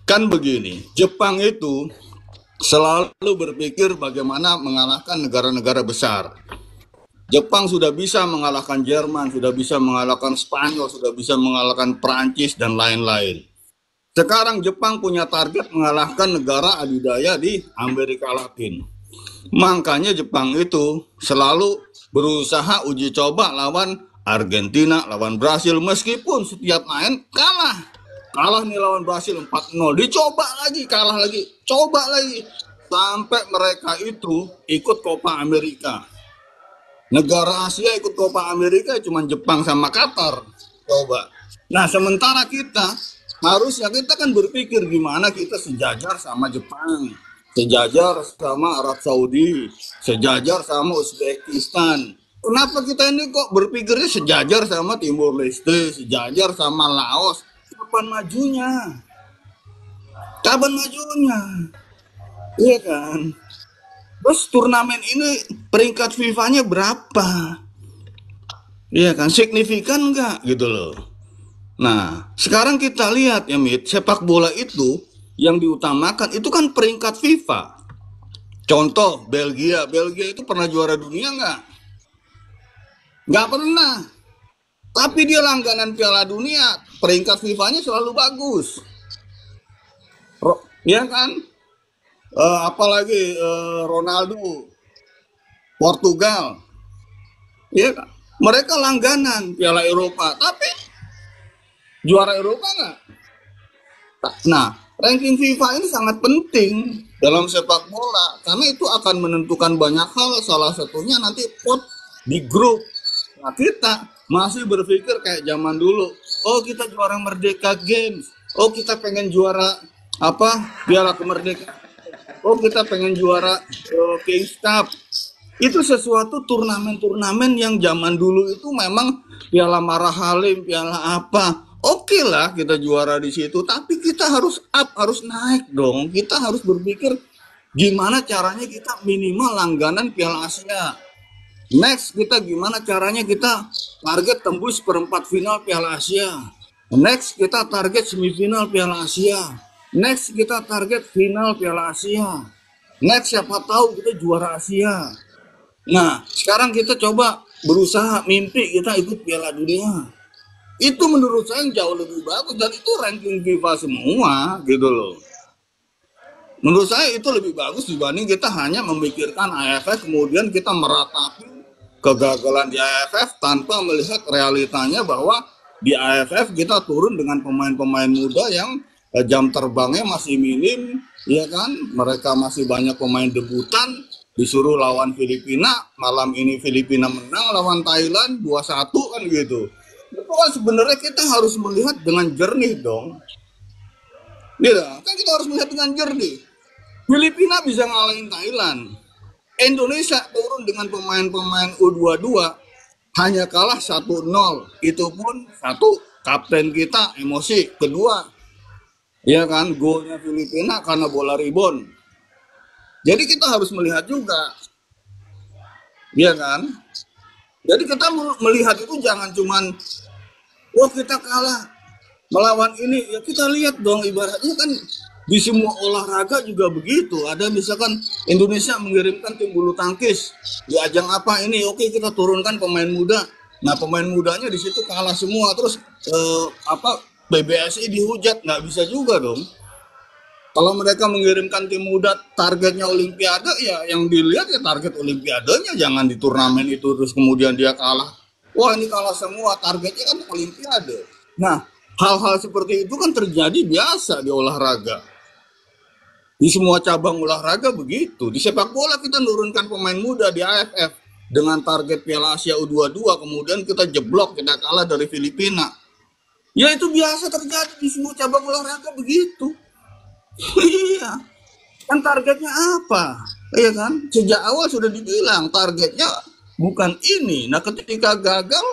kan begini, Jepang itu selalu berpikir bagaimana mengalahkan negara-negara besar. Jepang sudah bisa mengalahkan Jerman, sudah bisa mengalahkan Spanyol, sudah bisa mengalahkan Prancis dan lain-lain. Sekarang Jepang punya target mengalahkan negara adidaya di Amerika Latin. Makanya Jepang itu selalu berusaha uji coba lawan Argentina, lawan Brasil, meskipun setiap main kalah. Kalah nih lawan Brasil 4-0, dicoba lagi, kalah lagi, coba lagi. Sampai mereka itu ikut Copa Amerika. Negara Asia ikut Copa Amerika cuma Jepang sama Qatar. Coba. Nah, sementara kita harusnya kita kan berpikir gimana kita sejajar sama Jepang, sejajar sama Arab Saudi, sejajar sama Uzbekistan. Kenapa kita ini kok berpikirnya sejajar sama Timur Leste, sejajar sama Laos? Kapan majunya? Kapan majunya? Iya kan? Terus turnamen ini peringkat FIFA-nya berapa? Iya kan? Signifikan nggak gitu loh. Nah, sekarang kita lihat ya Mit, sepak bola itu yang diutamakan itu kan peringkat FIFA. Contoh Belgia, Belgia itu pernah juara dunia nggak? Nggak pernah. Tapi dia langganan Piala Dunia, peringkat FIFA-nya selalu bagus. Ya kan? Apalagi Ronaldo, Portugal, ya kan? Mereka langganan Piala Eropa, tapi juara Eropa nggak? Nah, ranking FIFA ini sangat penting dalam sepak bola karena itu akan menentukan banyak hal. Salah satunya nanti pot di grup. Nah, kita masih berpikir kayak zaman dulu. Oh, kita juara Merdeka Games. Oh, kita pengen juara Piala Kemerdekaan. Oh, kita pengen juara Kings Cup. Itu sesuatu turnamen-turnamen yang zaman dulu itu memang Piala Marahalim, Piala apa. Oke lah kita juara di situ, tapi kita harus harus naik dong. Kita harus berpikir gimana caranya kita minimal langganan Piala Asia. Next, kita gimana caranya kita target tembus perempat final Piala Asia. Next, kita target semifinal Piala Asia. Next, kita target final Piala Asia. Next, siapa tahu kita juara Asia. Nah, sekarang kita coba berusaha mimpi kita ikut Piala Dunia. Itu menurut saya yang jauh lebih bagus dan itu ranking FIFA semua gitu loh. Menurut saya itu lebih bagus dibanding kita hanya memikirkan AFF kemudian kita meratapi kegagalan di AFF tanpa melihat realitanya bahwa di AFF kita turun dengan pemain-pemain muda yang jam terbangnya masih minim, ya kan? Mereka masih banyak pemain debutan, disuruh lawan Filipina, malam ini Filipina menang lawan Thailand 2-1 kan gitu. Itu kan sebenarnya kita harus melihat dengan jernih dong. Gitu, kan kita harus melihat dengan jernih. Filipina bisa ngalahin Thailand. Indonesia turun dengan pemain-pemain U22 hanya kalah 1-0. Itu pun satu kapten kita emosi, kedua ya kan, golnya Filipina karena bola rebound. Jadi kita harus melihat juga, ya kan? Jadi kita melihat itu jangan cuman, wah kita kalah melawan ini, ya kita lihat dong ibaratnya kan di semua olahraga juga begitu. Ada misalkan Indonesia mengirimkan tim bulu tangkis di ajang apa ini, oke kita turunkan pemain muda. Nah pemain mudanya di situ kalah semua, terus PBSI dihujat, nggak bisa juga dong. Kalau mereka mengirimkan tim muda targetnya Olimpiade, ya yang dilihat ya target Olimpiadenya, jangan di turnamen itu terus kemudian dia kalah. Wah ini kalah semua, targetnya kan Olimpiade. Nah hal-hal seperti itu kan terjadi biasa di olahraga. Di semua cabang olahraga begitu. Di sepak bola kita nurunkan pemain muda di AFF dengan target Piala Asia U22, kemudian kita jeblok, kita kalah dari Filipina. Ya itu biasa terjadi di semua cabang olahraga begitu. Iya, kan targetnya apa? Iya kan? Sejak awal sudah dibilang targetnya bukan ini. Nah, ketika gagal,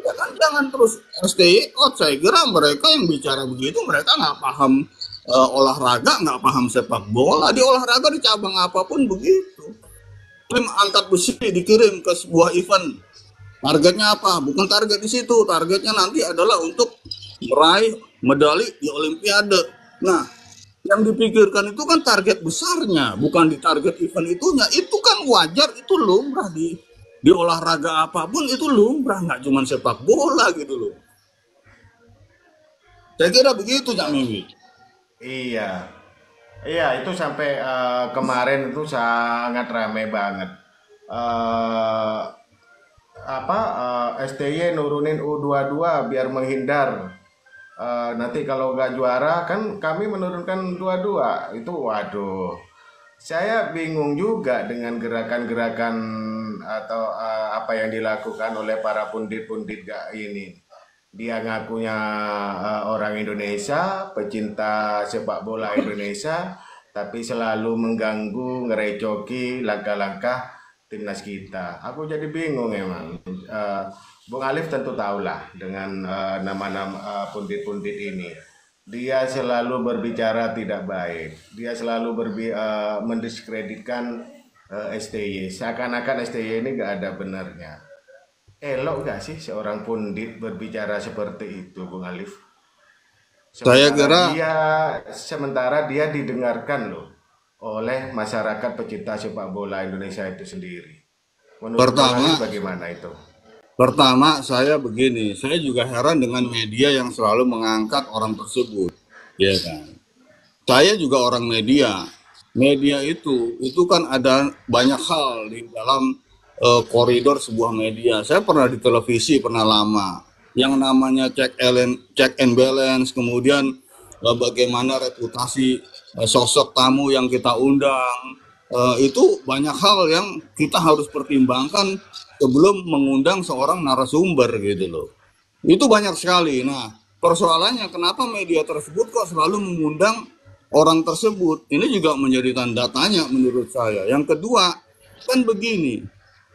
ya kan jangan terus stay out. Saya kira mereka yang bicara begitu, mereka nggak paham olahraga, nggak paham sepak bola. Di olahraga di cabang apapun begitu. Tim angkat besi dikirim ke sebuah event. Targetnya apa? Bukan target di situ. Targetnya nanti adalah untuk meraih medali di Olimpiade. Nah, yang dipikirkan itu kan target besarnya, bukan di target event itunya. Itu kan wajar, itu lumrah di olahraga apapun itu lumrah, nggak cuma sepak bola gitu loh. Saya kira begitu, Cak Mimi. Iya, iya itu sampai kemarin itu sangat ramai banget. Eh apa STY nurunin U22 biar menghindar. Nanti kalau nggak juara kan kami menurunkan 22 itu, waduh. Saya bingung juga dengan gerakan-gerakan atau apa yang dilakukan oleh para pundit-pundit ini. Dia ngakunya orang Indonesia, pecinta sepak bola Indonesia, tapi selalu mengganggu, ngerecoki langkah-langkah timnas kita. Aku jadi bingung emang. Bung Alif tentu tahulah dengan nama-nama pundit-pundit ini. Dia selalu berbicara tidak baik. Dia selalu mendiskreditkan STY. Seakan-akan STY ini gak ada benarnya. Elok gak sih seorang pundit berbicara seperti itu, Bung Alif? Saya Sementara kira dia sementara dia didengarkan loh oleh masyarakat pecinta sepak bola Indonesia itu sendiri. Menurut Bung pertama, Alif bagaimana itu? pertama saya begini, saya juga heran dengan media yang selalu mengangkat orang tersebut, ya kan? Saya juga orang media. Media itu kan ada banyak hal di dalam koridor sebuah media. Saya pernah di televisi, pernah lama. Yang namanya check and balance, kemudian bagaimana reputasi sosok tamu yang kita undang. Itu banyak hal yang kita harus pertimbangkan sebelum mengundang seorang narasumber gitu loh. Itu banyak sekali. Nah, persoalannya kenapa media tersebut kok selalu mengundang orang tersebut? Ini juga menjadi tanda tanya menurut saya. Yang kedua, kan begini,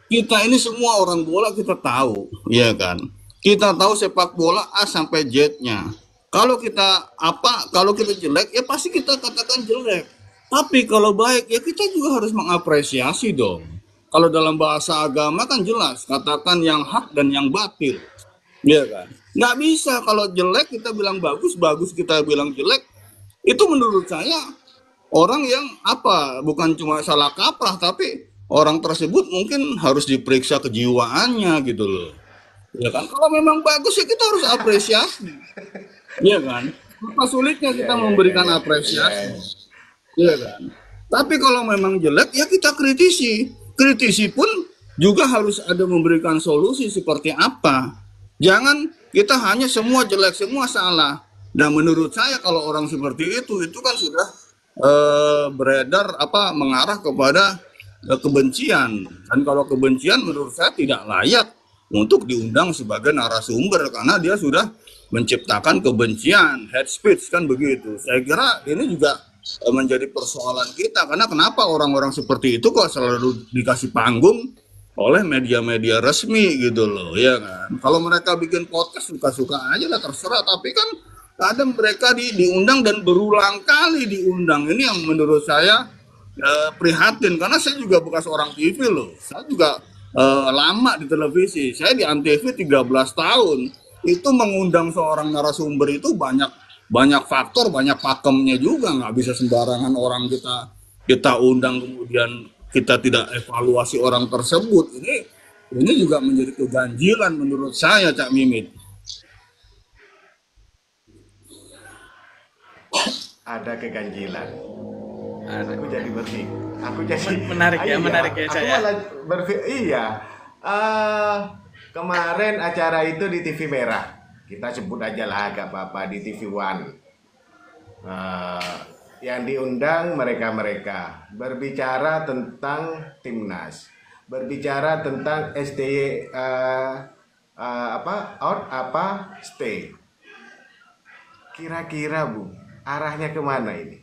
kita ini semua orang bola kita tahu, ya kan? Kita tahu sepak bola A sampai Z-nya. Kalau kita kalau kita jelek, ya pasti kita katakan jelek. Tapi kalau baik, ya kita juga harus mengapresiasi dong. Kalau dalam bahasa agama kan jelas, katakan yang hak dan yang batil. Iya kan? Nggak bisa kalau jelek kita bilang bagus, bagus kita bilang jelek. Itu menurut saya orang yang bukan cuma salah kaprah, tapi orang tersebut mungkin harus diperiksa kejiwaannya gitu loh. Ya kan? Kalau memang bagus ya kita harus apresiasi. Iya kan? Apa sulitnya Iya, kita iya, iya, memberikan iya. Iya. apresiasi? Iya kan? Tapi kalau memang jelek ya kita kritisi. Kritisi pun juga harus ada memberikan solusi seperti apa. Jangan kita hanya semua jelek, semua salah. Dan menurut saya kalau orang seperti itu kan sudah beredar mengarah kepada kebencian. Dan kalau kebencian menurut saya tidak layak untuk diundang sebagai narasumber karena dia sudah menciptakan kebencian, hate speech kan begitu. Saya kira ini juga menjadi persoalan kita karena kenapa orang-orang seperti itu kok selalu dikasih panggung oleh media-media resmi gitu loh, ya kan? Kalau mereka bikin podcast suka-suka aja lah, terserah, tapi kan kadang mereka diundang dan berulang kali diundang. Ini yang menurut saya prihatin karena saya juga bekas orang TV loh. Saya juga lama di televisi. Saya di Antv 13 tahun. Itu mengundang seorang narasumber itu banyak banyak faktor, banyak pakemnya juga. Nggak bisa sembarangan orang kita kita undang kemudian kita tidak evaluasi orang tersebut. Ini juga menjadi keganjilan menurut saya, Cak Mimit. Ada keganjilan. Ada. Aku jadi berpikir, aku jadi Menarik ya, iya, menarik ya, aku Cak ya. malah berpikir iya. eh Kemarin acara itu di TV Merah, kita sebut aja lah agak apa-apa, di TV One. Eh, yang diundang mereka-mereka berbicara tentang timnas, berbicara tentang STY, out stay. Kira-kira Bu, arahnya kemana ini?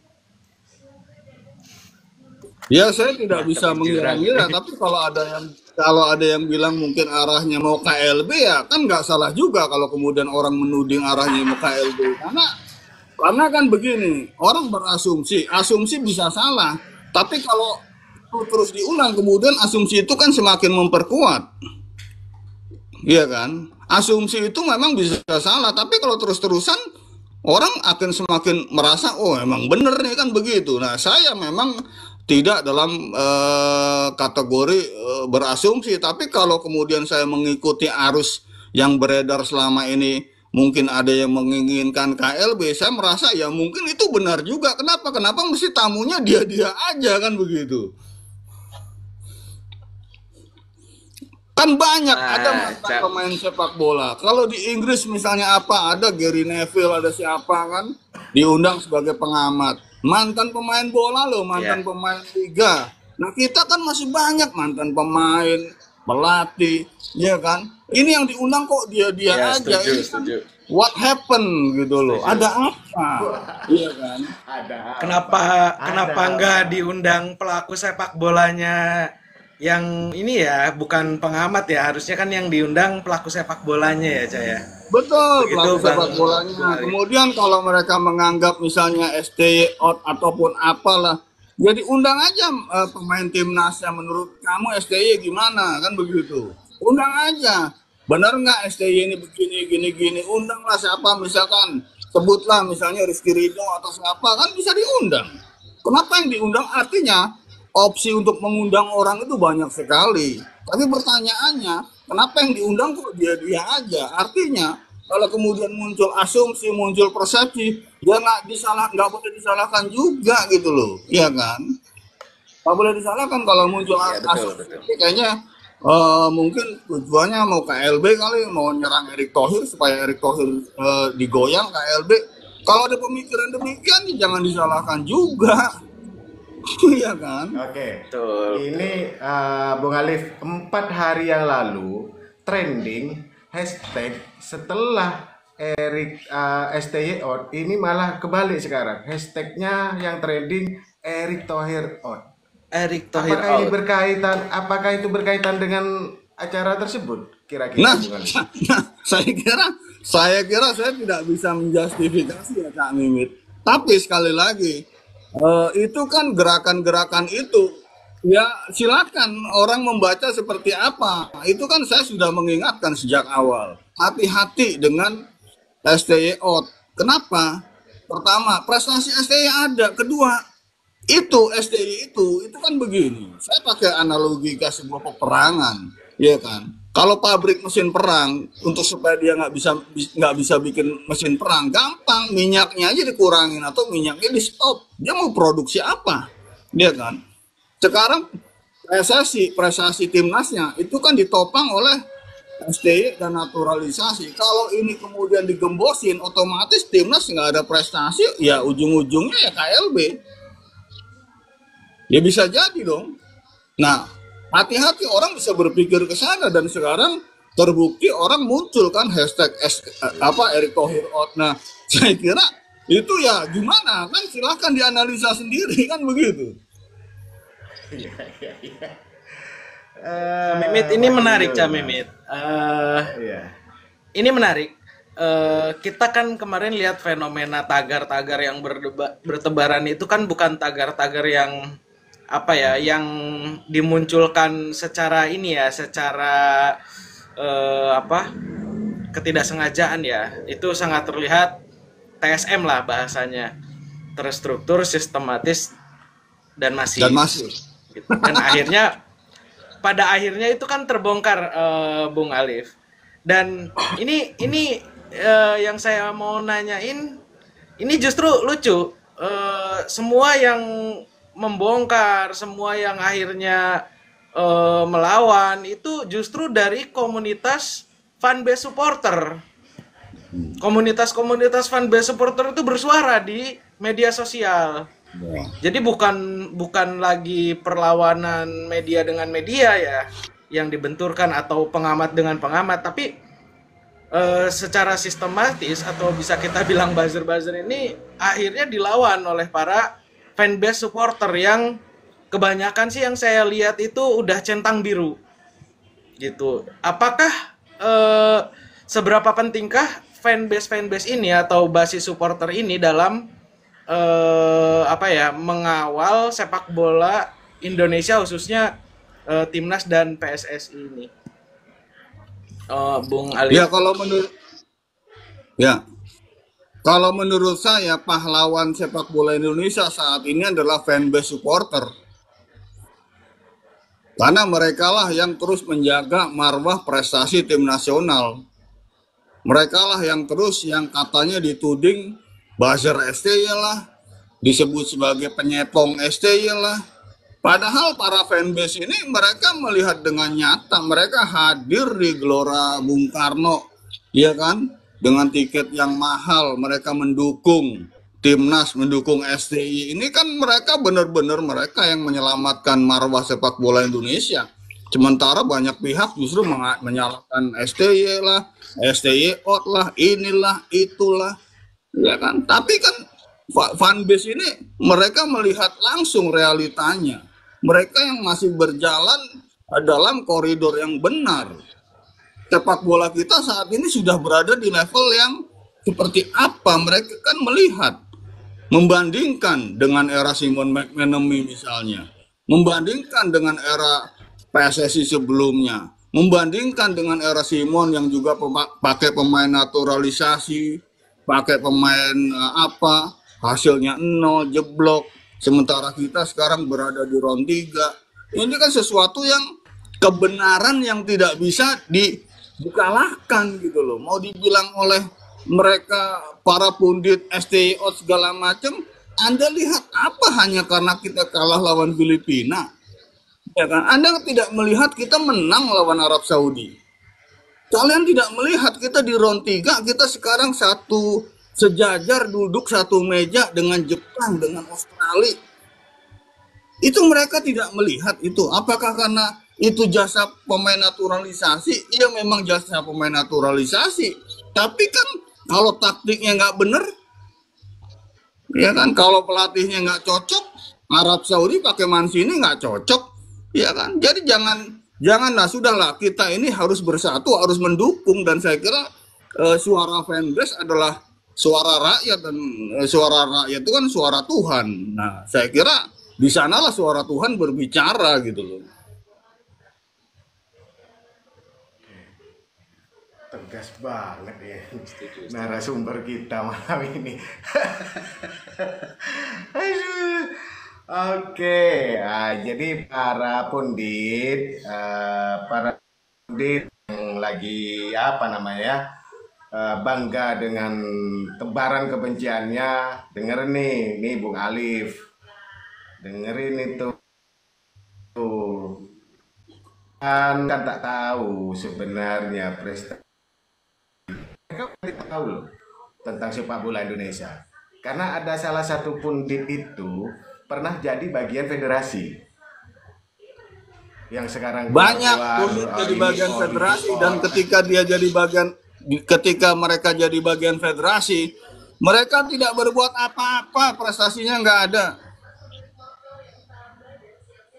Ya, saya tidak bisa Mantap jurang. mengira-ngira, tapi kalau ada yang bilang mungkin arahnya mau KLB, ya kan nggak salah juga kalau kemudian orang menuding arahnya mau KLB. Karena kan begini, orang berasumsi, asumsi bisa salah, tapi kalau terus diulang kemudian asumsi itu kan semakin memperkuat, iya kan? Asumsi itu memang bisa salah, tapi kalau terus-terusan orang akan semakin merasa, oh emang bener nih kan begitu. Nah, saya memang tidak dalam kategori berasumsi, tapi kalau kemudian saya mengikuti arus yang beredar selama ini, mungkin ada yang menginginkan KLB, saya merasa ya mungkin itu benar juga. Kenapa? Kenapa mesti tamunya dia-dia aja kan begitu? Kan banyak ada Nah, mantan pemain sepak bola. Kalau di Inggris misalnya apa, ada Gary Neville, ada siapa kan diundang sebagai pengamat. Mantan pemain bola loh, mantan ya, pemain liga. Nah, kita kan masih banyak mantan pemain, pelatih, ya kan? Ini yang diundang kok dia-dia ya, aja. setuju, Ini kan setuju, what happened gitu loh. setuju. Ada apa? Iya kan? Ada apa? Kenapa Ada kenapa nggak apa? diundang pelaku sepak bolanya yang ini ya, bukan pengamat ya, harusnya kan yang diundang pelaku sepak bolanya ya, Caya. Betul, Begitu pelatih Bang sepak Bung bolanya. Ali. Kemudian kalau mereka menganggap misalnya STY out ataupun apalah, jadi undang aja pemain timnasnya. Menurut kamu STY gimana? Kan begitu. Undang aja. Benar nggak STY ini begini, gini, gini? Undanglah siapa misalkan. Sebutlah misalnya Rizky Ridho atau siapa. Kan bisa diundang. Kenapa yang diundang? Artinya opsi untuk mengundang orang itu banyak sekali. Tapi pertanyaannya, kenapa yang diundang kok dia-dia aja? Artinya, kalau kemudian muncul asumsi, muncul persepsi, ya nggak boleh disalahkan juga gitu loh, iya kan? Nggak boleh disalahkan kalau muncul Ya, betul, asumsi. betul. Kayaknya mungkin tujuannya mau KLB kali, mau nyerang Erick Thohir supaya Erick Thohir digoyang KLB. Kalau ada pemikiran demikian, jangan disalahkan juga, iya kan? Oke, Betul, betul. ini Bung Alif 4 hari yang lalu trending hashtag setelah Erik STY out, ini malah kebalik sekarang. Hashtagnya yang trending Erick Thohir out. Erick Thohir out. Apakah itu berkaitan dengan acara tersebut? Kira-kira Nah, Bung Alif. nah, saya kira saya tidak bisa menjustifikasi ya Kak Mimit. Tapi sekali lagi, itu kan gerakan-gerakan itu, ya silakan orang membaca seperti apa. Itu kan saya sudah mengingatkan sejak awal. Hati-hati dengan STY out. Kenapa? Pertama, prestasi STY ada. Kedua, itu STY itu kan begini. Saya pakai analogi ke sebuah peperangan, ya kan. Kalau pabrik mesin perang, untuk supaya dia nggak bisa bikin mesin perang, gampang, minyaknya aja dikurangin atau minyaknya di stop. Dia mau produksi apa, dia kan. Sekarang prestasi timnasnya itu kan ditopang oleh STY dan naturalisasi. Kalau ini kemudian digembosin, otomatis timnas nggak ada prestasi, ya ujung-ujungnya ya KLB. Ya bisa jadi dong. Nah, hati-hati orang bisa berpikir ke sana, dan sekarang terbukti orang muncul kan hashtag Erick Thohir out. Nah, saya kira itu ya gimana kan, silahkan dianalisa sendiri kan begitu. Iya, iya, iya. Mimit, ini Masih menarik, dulu, Cak Mas. Mimit. Iya. Ini menarik. Kita kan kemarin lihat fenomena tagar-tagar yang bertebaran itu kan bukan tagar-tagar yang apa ya, yang dimunculkan secara ini ya, secara apa, ketidaksengajaan ya. Itu sangat terlihat TSM lah bahasanya, terstruktur, sistematis, dan Dan masif. masih. Gitu. Dan akhirnya pada akhirnya itu kan terbongkar, Bung Alif. Dan ini yang saya mau nanyain, ini justru lucu. Semua yang membongkar, semua yang akhirnya melawan itu justru dari komunitas fanbase supporter. Komunitas-komunitas fanbase supporter itu bersuara di media sosial. Ya. Jadi bukan lagi perlawanan media dengan media ya yang dibenturkan, atau pengamat dengan pengamat, tapi secara sistematis, atau bisa kita bilang buzzer-buzzer ini akhirnya dilawan oleh para fanbase supporter yang kebanyakan sih yang saya lihat itu udah centang biru gitu. Apakah eh, seberapa pentingkah fanbase ini atau basis supporter ini dalam apa ya, mengawal sepak bola Indonesia, khususnya timnas dan PSSI ini? Bung Ali. Ya ya kalau menurut saya pahlawan sepak bola Indonesia saat ini adalah fanbase supporter. Karena mereka lah yang terus menjaga marwah prestasi tim nasional. Mereka lah yang terus yang katanya dituding buzzer STY lah, disebut sebagai penyepong STY lah. Padahal para fanbase ini mereka melihat dengan nyata, mereka hadir di Gelora Bung Karno, ya kan? Dengan tiket yang mahal, mereka mendukung timnas, mendukung STI. Ini kan mereka benar-benar mereka yang menyelamatkan marwah sepak bola Indonesia. Sementara banyak pihak justru menyalahkan STY lah, STY out lah, inilah, itulah, ya kan? Tapi kan fanbase ini mereka melihat langsung realitanya. Mereka yang masih berjalan dalam koridor yang benar. Sepak bola kita saat ini sudah berada di level yang seperti apa? Mereka kan melihat, membandingkan dengan era Simon McManamy misalnya, membandingkan dengan era PSSI sebelumnya, membandingkan dengan era Simon yang juga pakai pemain naturalisasi, pakai pemain hasilnya 0, jeblok. Sementara kita sekarang berada di round 3. Ini kan sesuatu yang kebenaran yang tidak bisa dikalahkan gitu loh. Mau dibilang oleh mereka para pundit STI out segala macam, Anda lihat apa hanya karena kita kalah lawan Filipina? Ya kan? Anda tidak melihat kita menang lawan Arab Saudi. Kalian tidak melihat kita di round 3, kita sekarang satu sejajar duduk satu meja dengan Jepang, dengan Australia. Itu mereka tidak melihat itu. Apakah karena itu jasa pemain naturalisasi? Iya, memang jasa pemain naturalisasi. Tapi kan kalau taktiknya nggak bener, ya kan, kalau pelatihnya nggak cocok, Arab Saudi pakai Mancini nggak cocok, ya kan. Jadi janganlah, sudahlah, kita ini harus bersatu, harus mendukung. Dan saya kira suara fanbase adalah suara rakyat, dan suara rakyat itu kan suara Tuhan. Nah, saya kira di sanalah suara Tuhan berbicara gitu loh. Tegas banget ya narasumber kita malam ini. Aduh. Oke, jadi para pundit yang lagi bangga dengan tebaran kebenciannya, dengerin nih Bung Alif, dengerin itu kan tak tahu sebenarnya prestasi, mereka tidak tahu loh tentang sepak bola Indonesia, karena ada salah satu pundit itu pernah jadi bagian federasi yang sekarang banyak pundit jadi bagian federasi, dan ketika mereka jadi bagian federasi, mereka tidak berbuat apa-apa, prestasinya nggak ada.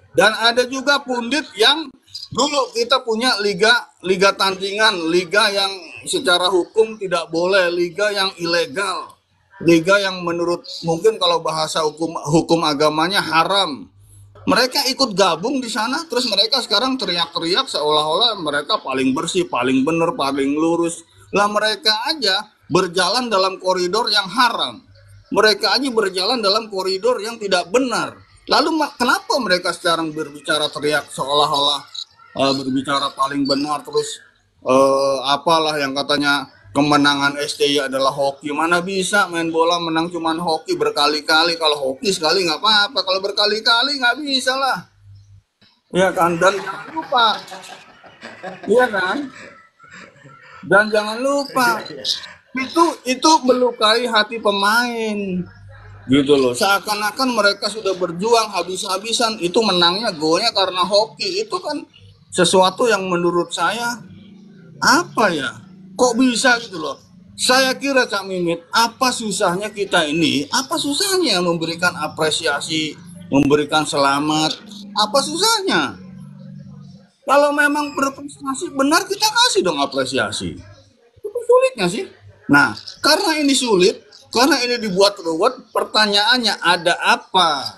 Dan ada juga pundit yang dulu kita punya liga tandingan, liga yang secara hukum tidak boleh, liga yang ilegal, liga yang menurut mungkin kalau bahasa hukum agamanya haram. Mereka ikut gabung di sana, terus mereka sekarang teriak-teriak seolah-olah mereka paling bersih, paling benar, paling lurus. Lah mereka aja berjalan dalam koridor yang haram. Mereka aja berjalan dalam koridor yang tidak benar. Lalu kenapa mereka sekarang berbicara teriak seolah-olah berbicara paling benar, terus apalah yang katanya kemenangan STI adalah hoki? Mana bisa main bola menang cuman hoki berkali-kali. Kalau hoki sekali nggak apa-apa, kalau berkali-kali nggak bisa lah. Ya kan, dan jangan lupa, iya kan, dan jangan lupa itu melukai hati pemain gitu loh. Seakan-akan mereka sudah berjuang habis-habisan, itu menangnya golnya karena hoki. Itu kan sesuatu yang menurut saya apa ya, kok bisa gitu loh. Saya kira Cak Mimit, apa susahnya kita ini, apa susahnya memberikan apresiasi memberikan selamat. Apa susahnya? Kalau memang berprestasi benar, kita kasih dong apresiasi. Itu sulitnya sih. Nah, karena ini sulit, karena ini dibuat ruwet, pertanyaannya ada apa?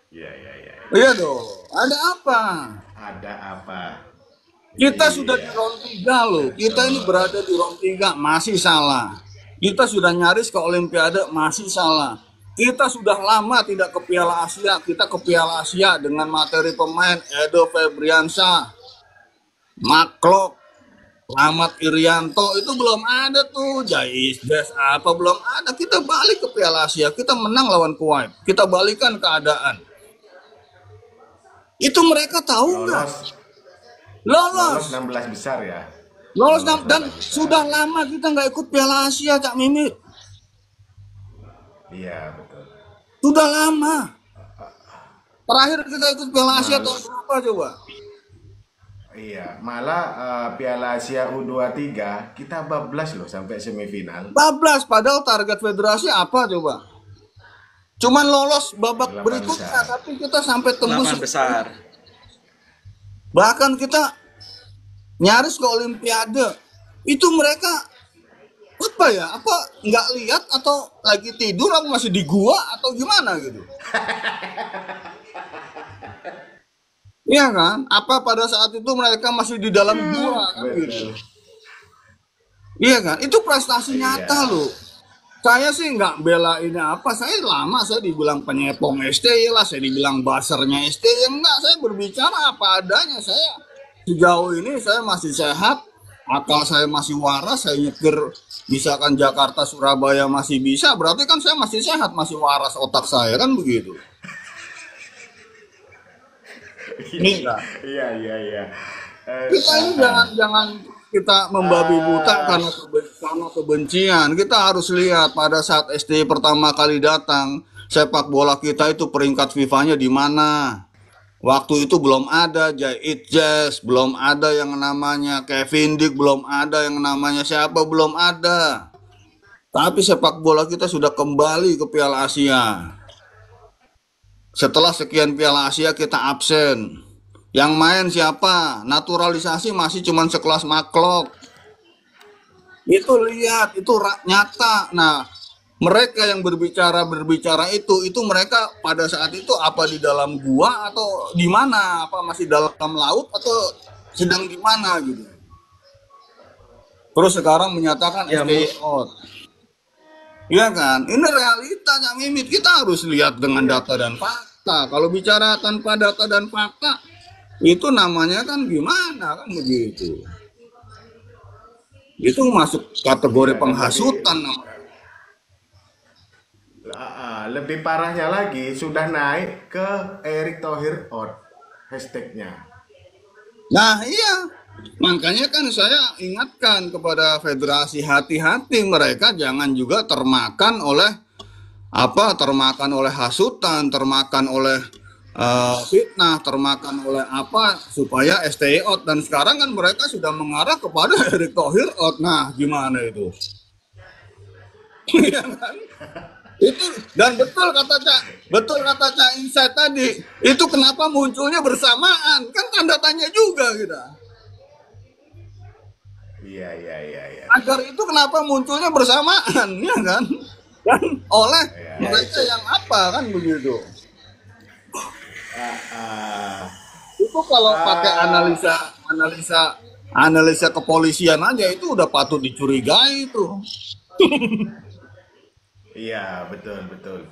Iya, iya, iya. Iya dong, ada apa? Ada apa? Kita sudah di Iya, round 3 loh. Kita ini berada di round 3 masih salah. Kita sudah nyaris ke Olimpiade masih salah. Kita sudah lama tidak ke Piala Asia. Kita ke Piala Asia dengan materi pemain Edo Febriansyah, Maklok, Rahmat Irianto itu belum ada tuh. Jais Des apa belum ada. Kita balik ke Piala Asia. Kita menang lawan Kuwait. Kita balikan keadaan. Itu mereka tahu nggak? lolos Lolos. lolos 16 besar ya. Lolos Lolos dan 16 besar. sudah lama kita nggak ikut Piala Asia, Cak Mimit. Iya, betul. Sudah lama. Terakhir kita ikut Piala Asia Mal- tahun berapa coba? Iya, malah Piala Asia U23 kita bablas loh sampai semifinal. 14, padahal target federasi apa coba? Cuman lolos babak 8 berikutnya, besar. tapi kita sampai tembus. 8 besar. Bahkan kita nyaris ke Olimpiade. Itu mereka apa ya? Apa nggak lihat atau lagi tidur atau masih di gua atau gimana gitu? Iya kan? Apa pada saat itu mereka masih di dalam gua kan gitu? Betul. Iya kan? Itu prestasi Iya. nyata loh. Saya sih nggak bela ini apa. Saya lama saya dibilang penyepong STY lah, saya dibilang basernya STY. Enggak, saya berbicara apa adanya. Saya sejauh ini saya masih sehat, akal saya masih waras, saya nyetir misalkan Jakarta Surabaya masih bisa, berarti kan saya masih sehat, masih waras otak saya kan begitu. Ini enggak. Iya, iya, iya. Kita ini jangan kita membabi buta karena kebencian. Kita harus lihat pada saat STY pertama kali datang, sepak bola kita itu peringkat FIFA-nya di mana. Waktu itu belum ada Jait Jazz, belum ada yang namanya Kevin Dick, belum ada yang namanya siapa, belum ada. Tapi sepak bola kita sudah kembali ke Piala Asia. Setelah sekian Piala Asia kita absen. Yang main siapa? Naturalisasi masih cuman sekelas Maklok. Itu lihat, itu nyata. Nah, mereka yang berbicara itu mereka pada saat itu apa di dalam gua atau di mana? Apa masih dalam laut atau sedang di mana gitu. Terus sekarang menyatakan Ya, STY out. Iya kan? Ini realita Cak Mimit. Kita harus lihat dengan data dan fakta. Kalau bicara tanpa data dan fakta, itu namanya kan gimana kan begitu. Itu masuk kategori penghasutan namanya. Lebih parahnya lagi sudah naik ke Erick Thohir out hashtagnya. Nah iya, makanya kan saya ingatkan kepada federasi, hati-hati mereka jangan juga termakan oleh hasutan, termakan oleh fitnah, termakan oleh apa supaya STY out. Dan sekarang kan mereka sudah mengarah kepada Erick Thohir out. Nah gimana itu? Iya kan? Itu dan betul kata Cak Insight tadi, itu kenapa munculnya bersamaan, kan tanda tanya juga kita. Iya, iya, iya, iya. Agar itu kenapa munculnya bersamaan, ya kan? Dan oleh Ya, mereka yang apa kan begitu. Itu kalau pakai analisa kepolisian aja itu udah patut dicurigai itu. Iya, betul, betul.